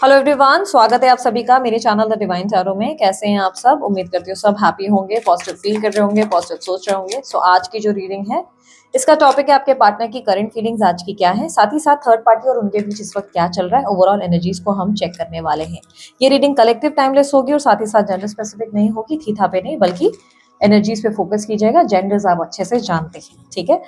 Hello everyone, स्वागत है आप सभी का मेरे चैनल द डिवाइन टैरो में। कैसे हैं आप सब? उम्मीद करती हूँ सब हैप्पी होंगे, पॉजिटिव फील कर रहे होंगे, पॉजिटिव सोच रहे होंगे। सो आज की जो रीडिंग है इसका टॉपिक है आपके पार्टनर की करंट फीलिंग्स आज की क्या है, साथ ही साथ थर्ड पार्टी और उनके बीच इस वक्त क्या चल रहा है, ओवरऑल एनर्जीज को हम चेक करने वाले हैं। ये रीडिंग कलेक्टिव टाइमलेस होगी और साथ ही साथ जेंडर स्पेसिफिक नहीं होगी, थीथा पे नहीं बल्कि एनर्जीज पे फोकस की जाएगा। जेंडर्स आप अच्छे से जानते हैं, ठीक है।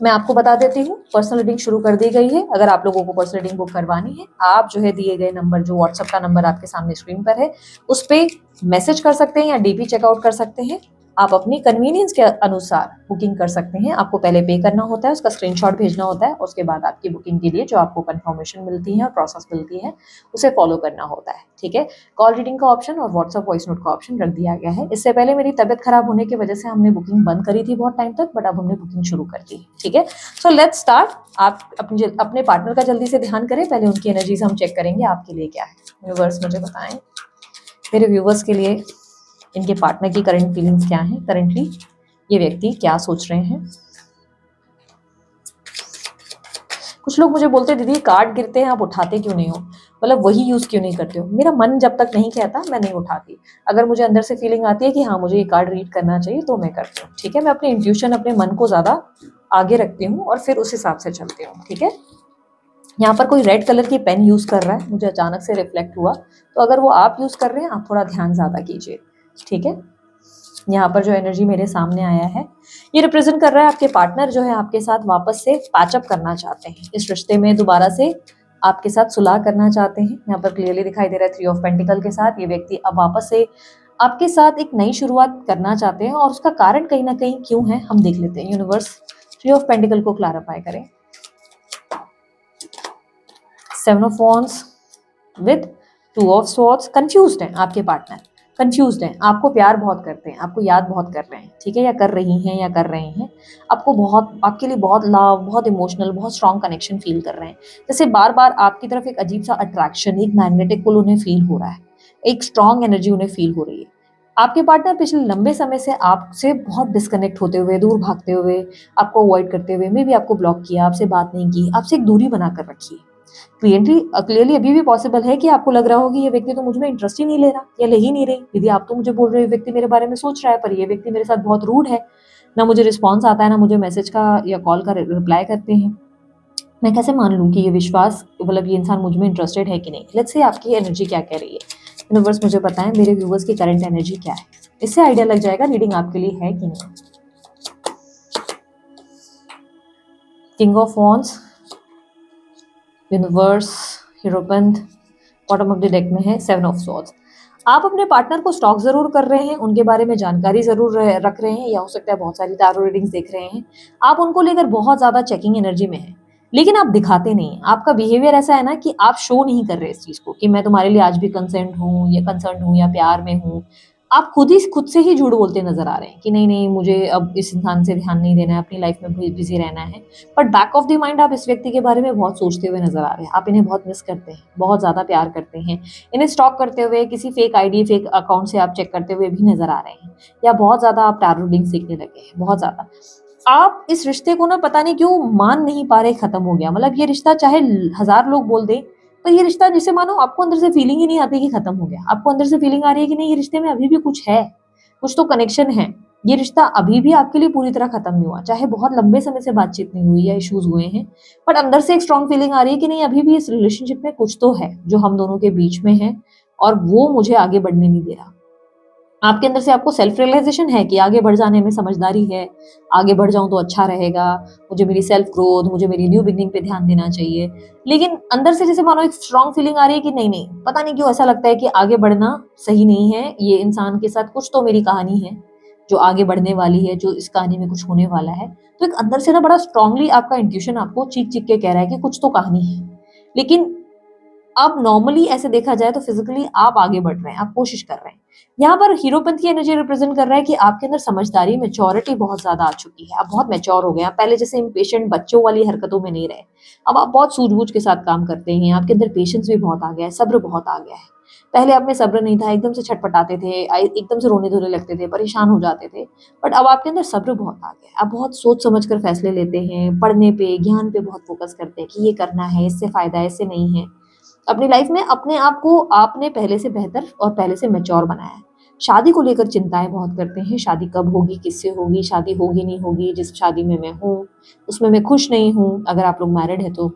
मैं आपको बता देती हूँ, पर्सनल रीडिंग शुरू कर दी गई है। अगर आप लोगों को पर्सनल रीडिंग बुक करवानी है, आप जो है दिए गए नंबर, जो व्हाट्सएप का नंबर आपके सामने स्क्रीन पर है, उस पे मैसेज कर सकते हैं या डीपी चेकआउट कर सकते हैं। आप अपनी कन्वीनियंस के अनुसार बुकिंग कर सकते हैं। आपको पहले पे करना होता है, उसका स्क्रीनशॉट भेजना होता है, उसके बाद आपकी बुकिंग के लिए जो आपको कंफर्मेशन मिलती है और प्रोसेस मिलती है उसे फॉलो करना होता है, ठीक है। कॉल रीडिंग का ऑप्शन और व्हाट्सएप वॉइस नोट का ऑप्शन रख दिया गया है। इससे पहले मेरी तबियत खराब होने की वजह से हमने बुकिंग बंद करी थी बहुत टाइम तक, बट अब हमने बुकिंग शुरू कर दी, ठीक है। So let's start. आप अपने पार्टनर का जल्दी से ध्यान करें, पहले उनकी एनर्जीज हम चेक करेंगे आपके लिए क्या है। व्यूवर्स मुझे बताएं, मेरे व्यूवर्स के लिए इनके पार्टनर की करंट फीलिंग्स क्या है, करंटली ये व्यक्ति क्या सोच रहे हैं। कुछ लोग मुझे बोलते हैं दीदी कार्ड गिरते हैं आप उठाते क्यों नहीं हो, मतलब वही यूज क्यों नहीं करते हो। मेरा मन जब तक नहीं कहता मैं नहीं उठाती। अगर मुझे अंदर से फीलिंग आती है कि हाँ मुझे ये कार्ड रीड करना चाहिए तो मैं करती हूँ, ठीक है। मैं अपने इंट्यूशन, अपने मन को ज्यादा आगे रखती हूँ और फिर उस हिसाब से चलती हूँ, ठीक है। यहाँ पर कोई रेड कलर की पेन यूज कर रहा है, मुझे अचानक से रिफ्लेक्ट हुआ, तो अगर वो आप यूज कर रहे हैं आप थोड़ा ध्यान ज्यादा कीजिए, ठीक है। यहाँ पर जो एनर्जी मेरे सामने आया है ये रिप्रेजेंट कर रहा है आपके पार्टनर जो है आपके साथ वापस से पैचअप करना चाहते हैं, इस रिश्ते में दोबारा से आपके साथ सुलह करना चाहते हैं। यहाँ पर क्लियरली दिखाई दे रहा है 3 ऑफ पेंटिकल के साथ ये व्यक्ति अब वापस से आपके साथ एक नई शुरुआत करना चाहते हैं, और उसका कारण कहीं ना कहीं क्यों है हम देख लेते हैं। यूनिवर्स 3 ऑफ पेंटिकल को क्लैरिफाई करें। 7 of wands with 2 of swords. Confused हैं आपके पार्टनर, कंफ्यूज्ड हैं, आपको प्यार बहुत करते हैं, आपको याद बहुत कर रहे हैं, ठीक है, या कर रही हैं या कर रहे हैं। आपको बहुत, आपके लिए बहुत लव, बहुत इमोशनल, बहुत स्ट्रॉन्ग कनेक्शन फील कर रहे हैं। जैसे बार बार आपकी तरफ एक अजीब सा अट्रैक्शन, एक मैग्नेटिक पुल उन्हें फील हो रहा है, एक स्ट्रॉन्ग एनर्जी उन्हें फील हो रही है। आपके पार्टनर पिछले लंबे समय से आपसे बहुत डिस्कनेक्ट होते हुए, दूर भागते हुए, आपको अवॉइड करते हुए, मे भी आपको ब्लॉक किया, आपसे बात नहीं की, आपसे एक दूरी बनाकर रखी है। क्लियरली अभी भी पॉसिबल है कि आपको लग रहा हो कि ये व्यक्ति तो मुझ में इंटरेस्ट ही नहीं ले रहा या ले ही नहीं रही। यदि आप तो मुझे बोल रहे हो व्यक्ति मेरे बारे में सोच रहा है, पर ये व्यक्ति मेरे साथ बहुत रूड है, ना मुझे रिस्पॉन्स आता है, ना मुझे मैसेज का या कॉल का रिप्लाई करते हैं। मैं कैसे मान लूँ कि ये विश्वास, मतलब ये इंसान मुझ में इंटरेस्टेड है कि नहीं। लेट्स से आपकी एनर्जी क्या कह रही है। यूनिवर्स मुझे बताएं मेरे व्यूवर्स की करंट एनर्जी क्या है, इससे आइडिया लग जाएगा रीडिंग आपके लिए है कि नहीं। King of wands, universe, hierophant, bottom of the deck में है 7 ऑफ स्वॉर्ड्स। आप अपने पार्टनर को स्टॉक जरूर कर रहे हैं, उनके बारे में जानकारी जरूर रख रहे हैं, या हो सकता है बहुत सारी टैरो रीडिंग्स देख रहे हैं। आप उनको लेकर बहुत ज्यादा चेकिंग एनर्जी में है, लेकिन आप दिखाते नहीं हैं। आपका बिहेवियर ऐसा है ना कि आप शो नहीं कर रहे इस चीज को कि मैं तुम्हारे लिए आज भी कंसर्न हूँ या प्यार में हूँ। आप खुद से ही झूठ बोलते नजर आ रहे हैं कि नहीं नहीं मुझे अब इस इंसान से ध्यान नहीं देना है, अपनी लाइफ में बिजी रहना है। But back of the mind आप इस व्यक्ति के बारे में बहुत सोचते हुए नजर आ रहे हैं। आप इन्हें बहुत मिस करते हैं, बहुत ज्यादा प्यार करते हैं। इन्हें स्टॉक करते हुए, किसी फेक आईडी, फेक अकाउंट से आप चेक करते हुए भी नजर आ रहे हैं, या बहुत ज्यादा आप टैरो रीडिंग सीखने लगे हैं, बहुत ज्यादा। आप इस रिश्ते को ना पता नहीं क्यों मान नहीं पा रहे, खत्म हो गया। मतलब ये रिश्ता चाहे 1000 लोग बोल दे, पर ये रिश्ता जिसे मानो आपको अंदर से फीलिंग ही नहीं आती कि खत्म हो गया। आपको अंदर से फीलिंग आ रही है कि नहीं ये रिश्ते में अभी भी कुछ है, कुछ तो कनेक्शन है। ये रिश्ता अभी भी आपके लिए पूरी तरह खत्म नहीं हुआ, चाहे बहुत लंबे समय से बातचीत नहीं हुई या इश्यूज हुए हैं, बट अंदर से एक स्ट्रॉन्ग फीलिंग आ रही है कि नहीं अभी भी इस रिलेशनशिप में कुछ तो है जो हम दोनों के बीच में है, और वो मुझे आगे बढ़ने नहीं दे रहा। आपके अंदर से आपको सेल्फ रियलाइजेशन है कि आगे बढ़ जाने में समझदारी है, आगे बढ़ जाऊं तो अच्छा रहेगा, मुझे मेरी सेल्फ ग्रोथ, मुझे मेरी न्यू बिगनिंग पे ध्यान देना चाहिए। लेकिन अंदर से जैसे मानो एक स्ट्रॉन्ग फीलिंग आ रही है कि नहीं नहीं, पता नहीं क्यों ऐसा लगता है कि आगे बढ़ना सही नहीं है, ये इंसान के साथ कुछ तो मेरी कहानी है जो आगे बढ़ने वाली है, जो इस कहानी में कुछ होने वाला है। तो एक अंदर से ना बड़ा स्ट्रांगली आपका इंट्यूशन आपको चीख चीख के कह रहा है कि कुछ तो कहानी है। लेकिन अब नॉर्मली ऐसे देखा जाए तो फिजिकली आप आगे बढ़ रहे हैं, आप कोशिश कर रहे हैं। यहाँ पर हीरोपंथ की एनर्जी रिप्रेजेंट कर रहा है कि आपके अंदर समझदारी, मेच्योरिटी बहुत ज्यादा आ चुकी है। आप बहुत मैच्योर हो गए हैं, आप पहले जैसे इम्पेशेंट बच्चों वाली हरकतों में नहीं रहे। अब आप बहुत सूझबूझ के साथ काम करते हैं, आपके अंदर पेशेंस भी बहुत आ गया है, सब्र बहुत आ गया है। पहले आप में सब्र नहीं था, एकदम से छटपटाते थे, एकदम से रोने धोने लगते थे, परेशान हो जाते थे। बट अब आपके अंदर सब्र बहुत आ गया है, आप बहुत सोच समझ कर फैसले लेते हैं, पढ़ने पे, ज्ञान पे बहुत फोकस करते हैं कि ये करना है, इससे फायदा है, इससे नहीं है। अपनी लाइफ में अपने आप को आपने पहले से बेहतर और पहले से मैच्योर बनाया है। शादी को लेकर चिंताएं बहुत करते हैं, शादी कब होगी, किससे होगी, शादी होगी नहीं होगी, जिस शादी में मैं हूँ उसमें मैं खुश नहीं हूँ, अगर आप लोग मैरिड है तो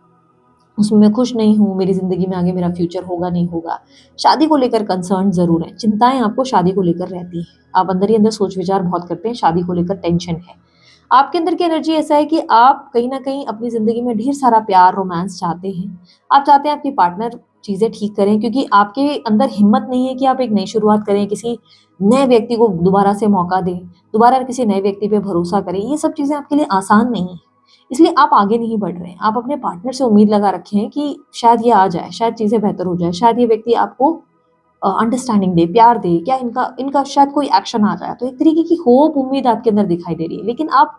उसमें मैं खुश नहीं हूँ, मेरी ज़िंदगी में आगे मेरा फ्यूचर होगा नहीं होगा। शादी को लेकर कंसर्न ज़रूर है, चिंताएं आपको शादी को लेकर रहती हैं। आप अंदर ही अंदर सोच विचार बहुत करते हैं, शादी को लेकर टेंशन है। आपके अंदर की एनर्जी ऐसा है कि आप कहीं न कहीं अपनी ज़िंदगी में ढेर सारा प्यार, रोमांस चाहते हैं। आप चाहते हैं आपकी पार्टनर चीज़ें ठीक करें, क्योंकि आपके अंदर हिम्मत नहीं है कि आप एक नई शुरुआत करें, किसी नए व्यक्ति को दोबारा से मौका दें, दोबारा किसी नए व्यक्ति पे भरोसा करें। ये सब चीज़ें आपके लिए आसान नहीं है, इसलिए आप आगे नहीं बढ़ रहे हैं। आप अपने पार्टनर से उम्मीद लगा रखे हैं कि शायद ये आ जाए, शायद चीज़ें बेहतर हो जाए, शायद ये व्यक्ति आपको अंडरस्टैंडिंग दे, प्यार दे, क्या इनका इनका शायद कोई एक्शन आ जाए। तो एक तरीके की होप, उम्मीद आपके अंदर दिखाई दे रही है, लेकिन आप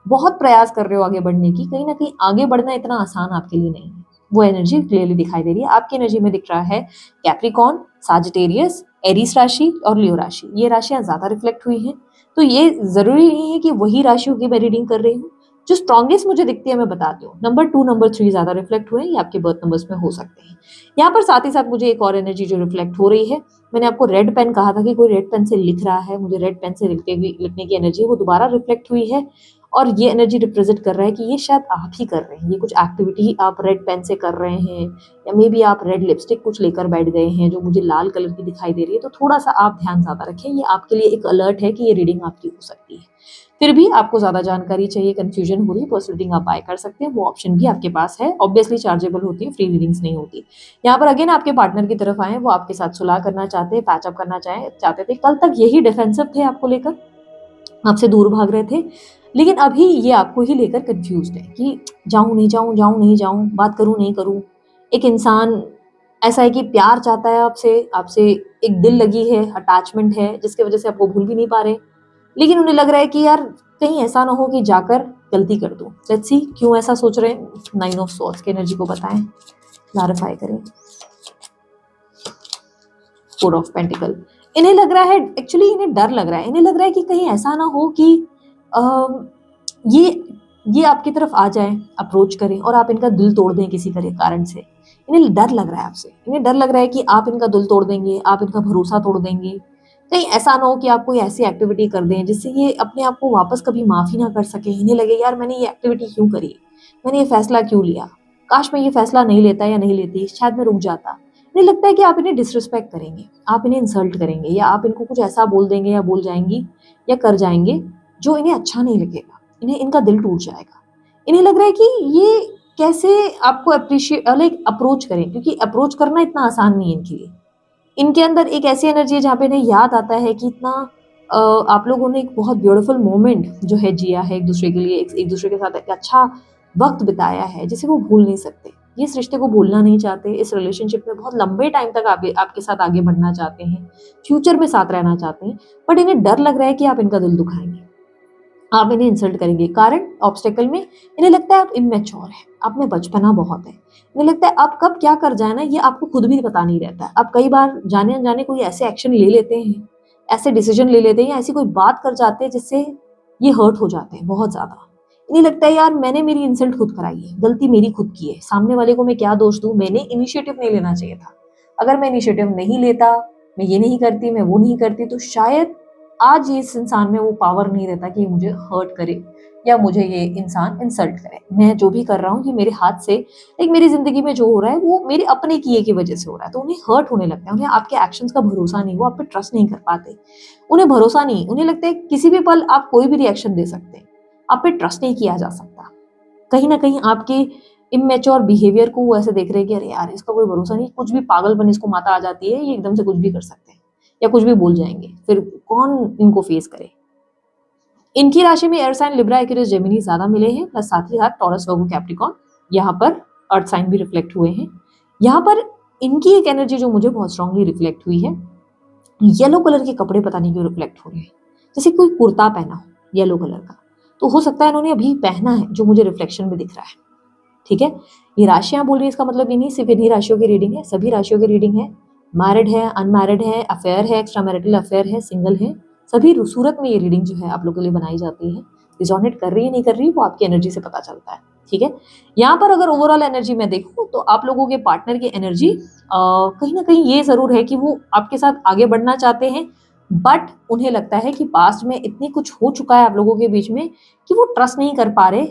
बहुत प्रयास कर रहे हो आगे बढ़ने की, कहीं न कहीं आगे बढ़ना इतना आसान आपके लिए नहीं है। वो एनर्जी क्लियरली दिखाई दे रही है। आपकी एनर्जी में दिख रहा है कैप्रिकॉर्न, सजिटेरियस, एरीस राशि और लियो राशि। ये राशियाँ ज़्यादा रिफ्लेक्ट हुई हैं। तो ये ज़रूरी नहीं है कि वही राशियों की मैं रीडिंग कर रही हूँ। जो स्ट्रॉन्गेस्ट मुझे दिखती है मैं बताती हूँ। नंबर 2, नंबर 3 ज़्यादा रिफ्लेक्ट हुए हैं, ये आपके बर्थ नंबर्स में हो सकते हैं। यहाँ पर साथ ही साथ मुझे एक और एनर्जी जो रिफ्लेक्ट हो रही है, मैंने आपको रेड पेन कहा था कि कोई रेड पेन से लिख रहा है, मुझे रेड पेन से लिखने की एनर्जी वो दोबारा रिफ्लेक्ट हुई है। और ये एनर्जी रिप्रेजेंट कर रहा है कि ये शायद आप ही कर रहे हैं, ये कुछ एक्टिविटी आप रेड पेन से कर रहे हैं, या मे बी आप रेड लिपस्टिक कुछ लेकर बैठ गए हैं जो मुझे लाल कलर की दिखाई दे रही है। तो थोड़ा सा आप ध्यान ज़्यादा रखें, ये आपके लिए एक अलर्ट है कि ये रीडिंग आपकी हो सकती है। फिर भी आपको ज़्यादा जानकारी चाहिए, कन्फ्यूजन हो रही है, पर्सनल रीडिंग आप बाय कर सकते हैं, वो ऑप्शन भी आपके पास है। ऑब्वियसली चार्जेबल होती है, फ्री रीडिंग्स नहीं होती। यहाँ पर अगेन आपके पार्टनर की तरफ आए, वो आपके साथ सुलह करना चाहते हैं, पैचअप करना चाहते थे। कल तक यही डिफेंसिव थे आपको लेकर, आपसे दूर भाग रहे थे, लेकिन अभी ये आपको ही लेकर कंफ्यूज्ड है कि जाऊँ नहीं जाऊँ, जाऊँ नहीं जाऊँ, बात करूँ नहीं करूँ। एक इंसान ऐसा है कि प्यार चाहता है आपसे, आपसे एक दिल लगी है, अटैचमेंट है, जिसकी वजह से आप वो भूल भी नहीं पा रहे। लेकिन उन्हें लग रहा है कि यार कहीं ऐसा ना हो कि जाकर गलती कर दूँ। लेट्स सी क्यों ऐसा सोच रहे हैं। 9 ऑफ सॉर्ड्स की एनर्जी को बताएं, क्लैरिफाई करें। 4 ऑफ पेंटिकल, इन्हें लग रहा है, एक्चुअली इन्हें डर लग रहा है, इन्हें लग रहा है कि कहीं ऐसा ना हो कि ये ये आपकी तरफ आ जाए, अप्रोच करें और आप इनका दिल तोड़ दें किसी कारण से। इन्हें डर लग रहा है आपसे, इन्हें डर लग रहा है कि आप इनका दिल तोड़ देंगे, आप इनका भरोसा तोड़ देंगे। कहीं ऐसा ना हो कि आप कोई ऐसी एक्टिविटी कर दें जिससे ये अपने आप को वापस कभी माफ़ी ना कर सकें। इन्हें लगे यार मैंने ये एक्टिविटी क्यों करी, मैंने ये फैसला क्यों लिया, काश मैं ये फैसला नहीं लेता या नहीं लेती, शायद मैं रुक जाता। इन्हें लगता है कि आप इन्हें डिसरिस्पेक्ट करेंगे, आप इन्हें इंसल्ट करेंगे, या आप इनको कुछ ऐसा बोल देंगे या बोल जाएंगी या कर जाएंगे जो इन्हें अच्छा नहीं लगेगा, इन्हें इनका दिल टूट जाएगा। इन्हें लग रहा है कि ये कैसे आपको लाइक अप्रोच करें, क्योंकि अप्रोच करना इतना आसान नहीं है इनके लिए। इनके अंदर एक ऐसी एनर्जी है जहाँ पे इन्हें याद आता है कि इतना आप लोगों ने एक बहुत ब्यूटीफुल मोमेंट जो है जिया है एक दूसरे के लिए, एक दूसरे के साथ एक अच्छा वक्त बिताया है जिसे वो भूल नहीं सकते। ये इस रिश्ते को भूलना नहीं चाहते, इस रिलेशनशिप में बहुत लंबे टाइम तक आपके साथ आगे बढ़ना चाहते हैं, फ्यूचर में साथ रहना चाहते हैं। बट इन्हें डर लग रहा है कि आप इनका दिल दुखाएंगे, आप इन्हें इंसल्ट करेंगे। कारण ऑब्स्टेकल में इन्हें लगता है आप इमेच्योर हैं, आप में बचपना बहुत है। इन्हें लगता है आप कब क्या कर जाए ना ये आपको खुद भी पता नहीं रहता है। आप कई बार जाने अनजाने कोई ऐसे एक्शन ले लेते हैं, ऐसे डिसीजन ले लेते हैं या ऐसी कोई बात कर जाते हैं जिससे ये हर्ट हो जाते हैं बहुत ज़्यादा। इन्हें लगता है यार मैंने मेरी इंसल्ट खुद कराई है, गलती मेरी खुद की है, सामने वाले को मैं क्या दोष दूँ, मैंने इनिशिएटिव नहीं लेना चाहिए था। अगर मैं इनिशिएटिव नहीं लेता, मैं ये नहीं करती, मैं वो नहीं करती, तो शायद आज ये इस इंसान में वो पावर नहीं रहता कि मुझे हर्ट करे या मुझे ये इंसान इंसल्ट करे। मैं जो भी कर रहा हूँ ये मेरे हाथ से, एक मेरी ज़िंदगी में जो हो रहा है वो मेरे अपने किए की वजह से हो रहा है। तो उन्हें हर्ट होने लगता है, उन्हें आपके एक्शंस का भरोसा नहीं, वो आप पे ट्रस्ट नहीं कर पाते। उन्हें भरोसा नहीं, उन्हें लगता है किसी भी पल आप कोई भी रिएक्शन दे सकते हैं, आप पे ट्रस्ट नहीं किया जा सकता। कहीं न कहीं आपके इमैच्योर बिहेवियर को वो ऐसे देख रहे हैं कि अरे यार इसका कोई भरोसा नहीं, कुछ भी पागलपन इसको माता आ जाती है, ये एकदम से कुछ भी कर सकते हैं या कुछ भी बोल जाएँगे, फिर कौन इनको फेस करे। इनकी राशि में air sign Libra, Aquarius, Gemini ज़्यादा मिले हैं, प्लस साथ ही साथ टॉरस, वर्गो, कैप्रिकॉर्न, यहाँ पर अर्थ साइन भी रिफ्लेक्ट हुए हैं। यहाँ पर इनकी एक एनर्जी जो मुझे बहुत स्ट्रांगली रिफ्लेक्ट हुई है, येलो कलर के कपड़े पता नहीं क्यों रिफ्लेक्ट हो रहे हैं, जैसे कोई कुर्ता पहना हो येलो कलर का, तो हो सकता है इन्होंने अभी पहना है जो मुझे रिफ्लेक्शन में दिख रहा है। ठीक है, ये राशियां बोल रही है, इसका मतलब ये नहीं सिर्फ इन्हीं राशियों की रीडिंग है, सभी राशियों की रीडिंग है। मैरिड है, अनमैरिड है, अफेयर है, एक्स्ट्रा मैरिटल अफेयर है, सिंगल है, सभी सूरत में ये रीडिंग जो है आप लोगों के लिए बनाई जाती है। रिजोनेट कर रही है नहीं कर रही वो आपकी एनर्जी से पता चलता है। ठीक है। यहाँ पर अगर ओवरऑल एनर्जी मैं देखूँ तो आप लोगों के पार्टनर की एनर्जी कहीं ना कहीं ये जरूर है कि वो आपके साथ आगे बढ़ना चाहते हैं, बट उन्हें लगता है कि पास्ट में इतनी कुछ हो चुका है आप लोगों के बीच में कि वो ट्रस्ट नहीं कर पा रहे।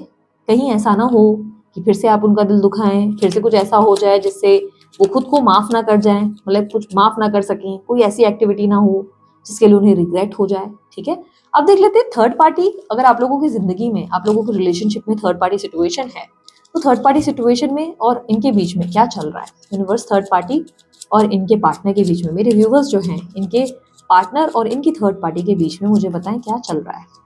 कहीं ऐसा ना हो कि फिर से आप उनका दिल दुखाएं, फिर से कुछ ऐसा हो जाए जिससे वो खुद को माफ ना कर जाएं, मतलब कुछ माफ ना कर सकें, कोई ऐसी एक्टिविटी ना हो जिसके लिए उन्हें रिग्रेट हो जाए। ठीक है। अब देख लेते हैं थर्ड पार्टी। अगर आप लोगों की जिंदगी में, आप लोगों के रिलेशनशिप में थर्ड पार्टी सिचुएशन है, तो थर्ड पार्टी सिचुएशन में और इनके बीच में क्या चल रहा है। यूनिवर्स थर्ड पार्टी और इनके पार्टनर के बीच में, मेरे व्यूवर्स जो हैं इनके पार्टनर और इनकी थर्ड पार्टी के बीच में मुझे बताएं क्या चल रहा है।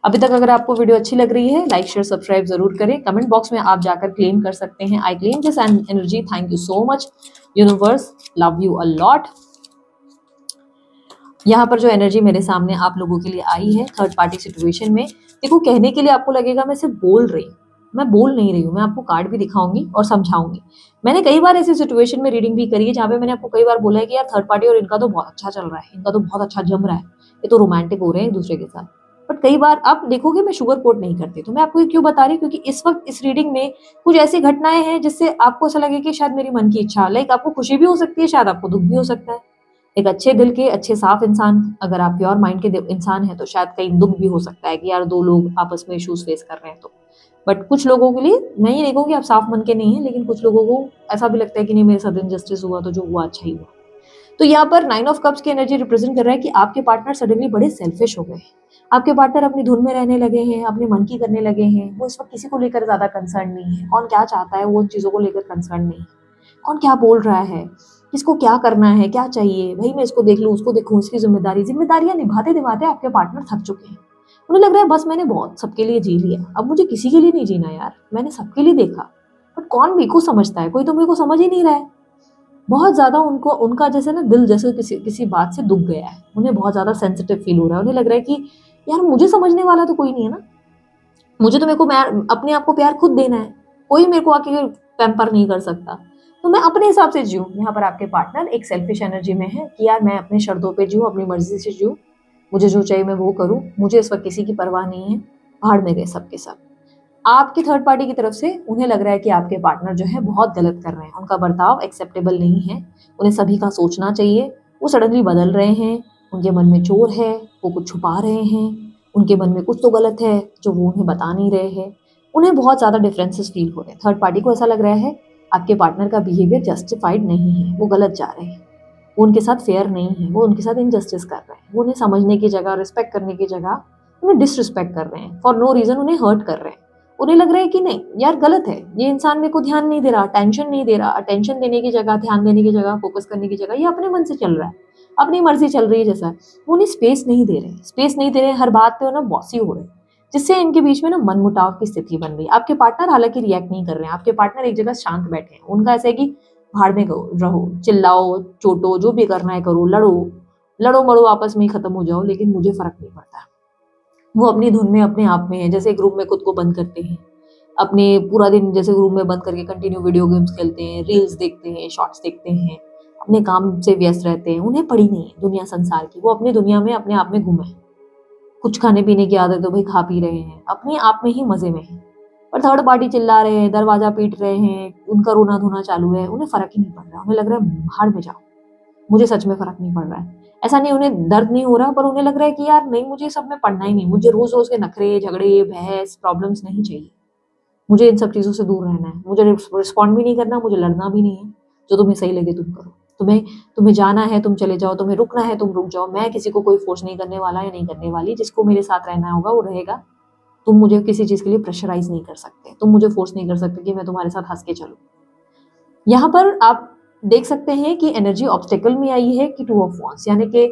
अभी तक अगर आपको वीडियो अच्छी लग रही है, लाइक शेयर सब्सक्राइब जरूर करें। कमेंट बॉक्स में आप जाकर क्लेम कर सकते हैं, I claim this energy, thank you so much universe, love you a lot. यहाँ पर जो एनर्जी मेरे सामने आप लोगों के लिए आई है थर्ड पार्टी सिचुएशन में, देखो कहने के लिए आपको लगेगा मैं सिर्फ बोल रही हूँ, मैं बोल नहीं रही हूँ, मैं आपको कार्ड भी दिखाऊंगी और समझाऊंगी। मैंने कई बार ऐसी सिचुएशन में रीडिंग भी करी है जहाँ पे मैंने आपको कई बार बोला है कि यार थर्ड पार्टी और इनका तो बहुत अच्छा चल रहा है, इनका तो बहुत अच्छा जम रहा है, ये तो रोमांटिक हो रहे हैं एक दूसरे के साथ। बट कई बार आप देखोगे मैं शुगर कोट नहीं करती, तो मैं आपको ये क्यों बता रही हूँ, क्योंकि इस वक्त इस रीडिंग में कुछ ऐसी घटनाएं हैं जिससे आपको ऐसा लगे कि शायद मेरी मन की इच्छा, लाइक आपको खुशी भी हो सकती है, शायद आपको दुख भी हो सकता है। एक अच्छे दिल के, अच्छे साफ इंसान, अगर आप प्योर माइंड के इंसान हैं तो शायद कहीं दुख भी हो सकता है कि यार दो लोग आपस में इश्यूज फेस कर रहे हैं। तो बट कुछ लोगों के लिए, मैं ये नहीं कहूँगी आप साफ मन के नहीं हैं, लेकिन कुछ लोगों को ऐसा भी लगता है कि नहीं मेरे साथ इनजस्टिस हुआ तो जो हुआ अच्छा ही हुआ। तो यहाँ पर 9 ऑफ कप्स की एनर्जी रिप्रेजेंट कर रहा है कि आपके पार्टनर सडनली बड़े सेल्फिश हो गए हैं। आपके पार्टनर अपनी धुन में रहने लगे हैं, अपने मन की करने लगे हैं, वो इस वक्त किसी को लेकर ज्यादा कंसर्न नहीं है, कौन क्या चाहता है वो उन चीजों को लेकर कंसर्न नहीं है, कौन क्या बोल रहा है, किसको क्या करना है, क्या चाहिए, भाई मैं इसको देख लूँ उसको देखूँ, इसकी जिम्मेदारियां निभाते निभाते आपके पार्टनर थक चुके हैं। उन्हें लग रहा है बस मैंने बहुत सबके लिए जी लिया, अब मुझे किसी के लिए नहीं जीना यार, मैंने सबके लिए देखा, बट कौन मेरे को समझता है, कोई तो मेरे को समझ ही नहीं रहा है। बहुत ज्यादा उनको, उनका जैसे ना दिल जैसे किसी किसी बात से दुख गया है, उन्हें बहुत ज्यादा सेंसिटिव फील हो रहा है, उन्हें लग रहा है कि यार मुझे समझने वाला तो कोई नहीं है ना, मुझे तो मेरे को अपने आप को प्यार खुद देना है, कोई मेरे को आके पैम्पर नहीं कर सकता, तो मैं अपने हिसाब से जीऊँ। यहाँ पर आपके पार्टनर एक सेल्फिश एनर्जी में है कि यार मैं अपने शर्तों पे जीऊँ, अपनी मर्जी से जीऊँ, मुझे जो चाहिए मैं वो करूँ, मुझे इस वक्त किसी की परवाह नहीं है, भाड़ में गए सबके सब। आपकी थर्ड पार्टी की तरफ से उन्हें लग रहा है कि आपके पार्टनर जो है बहुत गलत कर रहे हैं, उनका बर्ताव एक्सेप्टेबल नहीं है, उन्हें सभी का सोचना चाहिए, वो सडनली बदल रहे हैं, उनके मन में चोर है, वो कुछ छुपा रहे हैं, उनके मन में कुछ तो गलत है जो वो उन्हें बता नहीं रहे हैं, उन्हें बहुत ज़्यादा डिफरेंसेस फील हो रहे हैं। थर्ड पार्टी को ऐसा लग रहा है आपके पार्टनर का बिहेवियर जस्टिफाइड नहीं है, वो गलत जा रहे हैं, वो उनके साथ फेयर नहीं है, वो उनके साथ इनजस्टिस कर रहे हैं, वो उन्हें समझने की जगह, रिस्पेक्ट करने की जगह उन्हें डिसरिस्पेक्ट कर रहे हैं, फॉर नो रीज़न उन्हें हर्ट कर रहे हैं। उन्हें लग रहा है कि नहीं यार गलत है, ये इंसान मेरे को ध्यान नहीं दे रहा, अटेंशन नहीं दे रहा, अटेंशन देने की जगह, ध्यान देने की जगह, फोकस करने की जगह ये अपने मन से चल रहा है, अपनी मर्जी चल रही है जैसा, वो उन्हें स्पेस नहीं दे रहे, स्पेस नहीं दे रहे, हर बात पे ना बॉसी हो रहे, जिससे इनके बीच में ना मनमुटाव की स्थिति बन रही। आपके पार्टनर हालांकि रिएक्ट नहीं कर रहे हैं, आपके पार्टनर एक जगह शांत बैठे हैं, उनका ऐसा है कि भाड़ में रहो, चिल्लाओ, चोटो, जो भी करना है करो, लड़ो, लड़ो मड़ो आपस में ही खत्म हो जाओ, लेकिन मुझे फर्क नहीं पड़ता। वो अपनी धुन में अपने आप में है, जैसे एक रूम में खुद को बंद करते हैं, अपने पूरा दिन जैसे रूम में बंद करके कंटिन्यू वीडियो गेम्स खेलते हैं, रील्स देखते हैं, शॉर्ट्स देखते हैं, अपने काम से व्यस्त रहते हैं, उन्हें पड़ी नहीं है दुनिया संसार की, वो अपनी दुनिया में अपने आप में गुम है। कुछ खाने पीने की आदत तो भाई खा पी रहे हैं, अपने आप में ही मजे में है, पर थर्ड पार्टी चिल्ला रहे हैं, दरवाजा पीट रहे हैं, उनका रोना धोना चालू है, उन्हें फर्क ही नहीं पड़ रहा, उन्हें लग रहा है बाहर में जाओ, मुझे सच में फर्क नहीं पड़ रहा है। ऐसा नहीं उन्हें दर्द नहीं हो रहा, पर उन्हें लग रहा है कि यार नहीं मुझे सब में पढ़ना ही नहीं, मुझे रोज रोज के नखरे, झगड़े, बहस, प्रॉब्लम्स नहीं चाहिए, मुझे इन सब चीज़ों से दूर रहना है, मुझे रिस्पॉन्ड भी नहीं करना, मुझे लड़ना भी नहीं है, जो तुम्हें सही लगे तुम करो, तुम्हें तुम्हें जाना है तुम चले जाओ, तुम्हें रुकना है तुम रुक जाओ, मैं किसी को कोई फोर्स नहीं करने वाला या नहीं करने वाली, जिसको मेरे साथ रहना होगा वो रहेगा, तुम मुझे किसी चीज़ के लिए प्रेशराइज नहीं कर सकते, तुम मुझे फोर्स नहीं कर सकते कि मैं तुम्हारे साथ हंस के चलूँ। यहाँ पर आप देख सकते हैं कि एनर्जी ऑब्स्टेकल में आई है कि 2 ऑफ वांड्स, यानी कि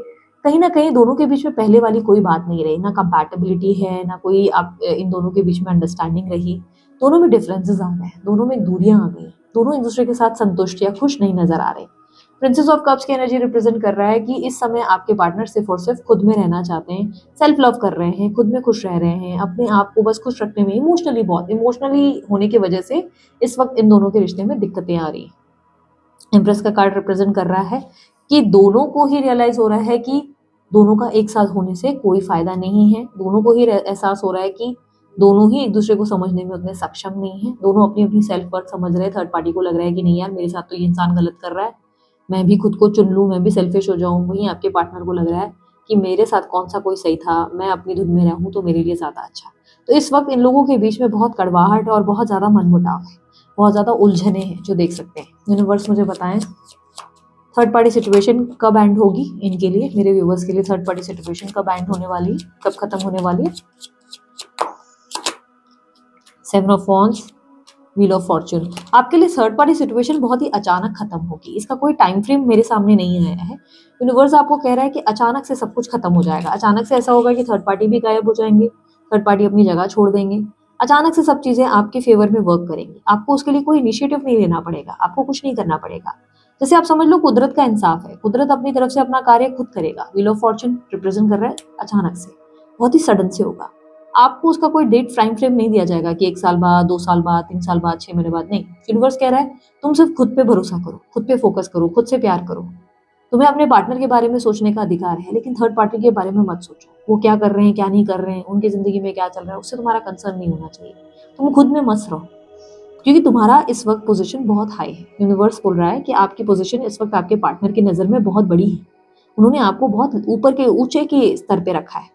कहीं ना कहीं दोनों के बीच में पहले वाली कोई बात नहीं रही, ना कंपैटिबिलिटी है, ना कोई आप इन दोनों के बीच में अंडरस्टैंडिंग रही, दोनों में डिफरेंसेस आ गए, दोनों में दूरियां आ गई, दोनों एक दूसरे के साथ संतुष्ट या खुश नहीं नजर आ रहे। प्रिंसेस ऑफ कप्स की एनर्जी रिप्रेजेंट कर रहा है कि इस समय आपके पार्टनर सिर्फ और सिर्फ खुद में रहना चाहते हैं, सेल्फ लव कर रहे हैं, खुद में खुश रह रहे हैं, अपने आप को बस खुश रखने में, इमोशनली बहुत इमोशनली होने की वजह से इस वक्त इन दोनों के रिश्ते में दिक्कतें आ रही हैं। एम्प्रेस का कार्ड रिप्रेजेंट कर रहा है कि दोनों को ही रियलाइज हो रहा है कि दोनों का एक साथ होने से कोई फ़ायदा नहीं है। दोनों को ही एहसास हो रहा है कि दोनों ही एक-दूसरे को समझने में उतने सक्षम नहीं हैं। दोनों अपनी-अपनी सेल्फ वर्थ समझ रहे हैं। थर्ड पार्टी को लग रहा है कि नहीं यार, मेरे साथ तो ये इंसान गलत कर रहा है। मैं भी खुद को चुन लूँ, मैं भी सेल्फिश हो जाऊँ। वहीं आपके पार्टनर को लग रहा है कि मेरे साथ कौन-सा कोई सही था, मैं अपनी धुन में रहूँ तो मेरे लिए ज़्यादा अच्छा। तो इस वक़्त इन लोगों के बीच में बहुत कड़वाहट और बहुत ज़्यादा मनमुटाव है। बहुत ज़्यादा उलझनें हैं जो देख सकते हैं। यूनिवर्स मुझे बताएँ थर्ड पार्टी सिचुएशन कब एंड होगी इनके लिए, मेरे व्यूअर्स के लिए थर्ड पार्टी सिचुएशन कब एंड होने वाली है, कब खत्म होने वाली है। 7 of wands, wheel of Fortune. आपके लिए थर्ड पार्टी सिचुएशन बहुत ही अचानक खत्म होगी। इसका कोई टाइम फ्रेम मेरे सामने नहीं आया है। यूनिवर्स आपको कह रहा है कि अचानक से सब कुछ खत्म हो जाएगा। अचानक से ऐसा होगा कि थर्ड पार्टी भी गायब हो जाएंगे, थर्ड पार्टी अपनी जगह छोड़ देंगे। अचानक से सब चीजें आपके फेवर में वर्क करेंगी। आपको उसके लिए कोई इनिशिएटिव नहीं लेना पड़ेगा, आपको कुछ नहीं करना पड़ेगा। जैसे आप समझ लो कुदरत का इंसाफ है, कुदरत अपनी तरफ से अपना कार्य खुद करेगा। व्हील ऑफ फॉर्च्यून रिप्रेजेंट कर रहा है अचानक से, बहुत ही सडन से होगा। आपको उसका कोई डेट टाइम फ्रेम नहीं दिया जाएगा कि 1 साल बाद, 2 साल बाद, 3 साल बाद, 6 महीने बाद, नहीं। यूनिवर्स कह रहा है तुम सिर्फ खुद पे भरोसा करो, खुद पे फोकस करो, खुद से प्यार करो। तुम्हें अपने पार्टनर के बारे में सोचने का अधिकार है, लेकिन थर्ड पार्टी के बारे में मत सोचो। वो क्या कर रहे हैं, क्या नहीं कर रहे हैं, उनकी जिंदगी में क्या चल रहा है, उससे तुम्हारा कंसर्न नहीं होना चाहिए। तुम खुद में मस्त रहो, क्योंकि तुम्हारा इस वक्त पोजीशन बहुत हाई है। यूनिवर्स बोल रहा है कि आपकी पोजीशन इस वक्त आपके पार्टनर की नज़र में बहुत बड़ी है। उन्होंने आपको बहुत ऊपर के ऊंचे के स्तर पे रखा है।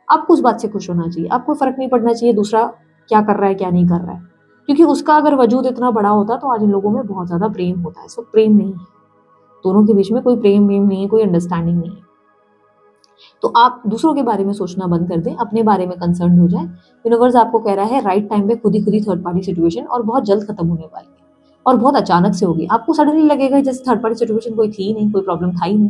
आपको उस बात से खुश होना चाहिए। आपको फ़र्क नहीं पड़ना चाहिए दूसरा क्या कर रहा है, क्या नहीं कर रहा है। क्योंकि उसका अगर वजूद इतना बड़ा होता तो आज इन लोगों में बहुत ज़्यादा प्रेम होता है। सो प्रेम नहीं है, दोनों के बीच में कोई प्रेम नहीं है, कोई अंडरस्टैंडिंग नहीं है। तो आप दूसरों के बारे में सोचना बंद कर दें, अपने बारे में कंसर्न हो जाए। यूनिवर्स आपको कह रहा है राइट टाइम पे खुद ही थर्ड पार्टी सिचुएशन और बहुत जल्द खत्म होने वाली है और बहुत अचानक से होगी। आपको सडनली लगेगा जैसे थर्ड पार्टी सिचुएशन कोई थी ही नहीं, कोई प्रॉब्लम था ही नहीं,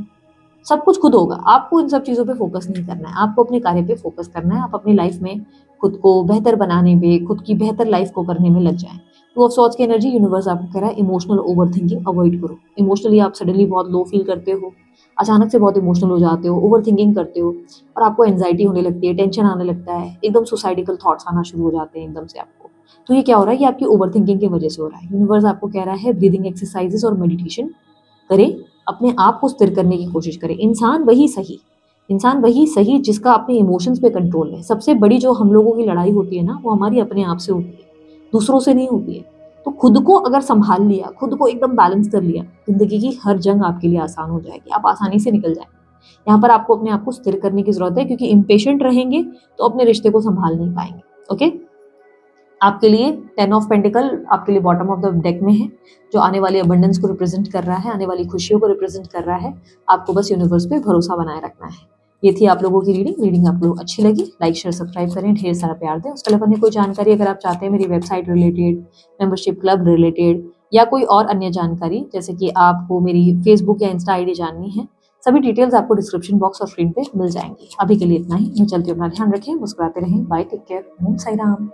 सब कुछ खुद होगा। आपको इन सब चीज़ों पे फोकस नहीं करना है, आपको अपने कार्य पे फोकस करना है। आप अपनी लाइफ में खुद को बेहतर बनाने पे, खुद की बेहतर लाइफ को करने में लग जाएं। टू ऑफ सॉर्ड्स की एनर्जी यूनिवर्स आपको कह रहा है इमोशनल ओवर थिंकिंग अवॉइड करो। इमोशनली आप सडनली बहुत लो फील करते हो, अचानक से बहुत इमोशनल हो जाते हो, ओवर थिंकिंग करते हो और आपको एंजाइटी होने लगती है, टेंशन आने लगता है, एकदम सुसाइडिकल थॉट्स आना शुरू हो जाते हैं एकदम से आपको। तो ये क्या हो रहा है, ये आपकी ओवर थिंकिंग की वजह से हो रहा है। यूनिवर्स आपको कह रहा है ब्रीदिंग एक्सरसाइजेस और मेडिटेशन करें, अपने आप को स्थिर करने की कोशिश करें। इंसान वही सही जिसका अपने इमोशंस पे कंट्रोल है। सबसे बड़ी जो हम लोगों की लड़ाई होती है ना, वो हमारी अपने आप से होती है, दूसरों से नहीं होती है। तो खुद को अगर संभाल लिया, खुद को एकदम बैलेंस कर लिया, जिंदगी की हर जंग आपके लिए आसान हो जाएगी, आप आसानी से निकल जाएंगे। यहाँ पर आपको अपने आप को स्थिर करने की जरूरत है, क्योंकि इम्पेशेंट रहेंगे तो अपने रिश्ते को संभाल नहीं पाएंगे। ओके, आपके लिए 10 ऑफ पेंटिकल आपके लिए बॉटम ऑफ द डेक में है, जो आने वाली अबंडेंस को रिप्रेजेंट कर रहा है, आने वाली खुशियों को रिप्रेजेंट कर रहा है। आपको बस यूनिवर्स पे भरोसा बनाए रखना है। ये थी आप लोगों की रीडिंग आपको अच्छी लगी, लाइक शेयर सब्सक्राइब करें, ढेर सारा प्यार दें। उसके अलावा अन्य कोई जानकारी अगर आप चाहते हैं मेरी website related, membership club related या कोई और अन्य जानकारी, जैसे कि आपको मेरी फेसबुक या इंस्टा आईडी जाननी है, सभी डिटेल्स आपको डिस्क्रिप्शन बॉक्स और स्क्रीन पे मिल जाएंगी। अभी के लिए इतना ही, मैं चलती हूँ, अपना ध्यान रखें, मुस्कुराते रहें, बाय, टेक केयर, ओम साई राम।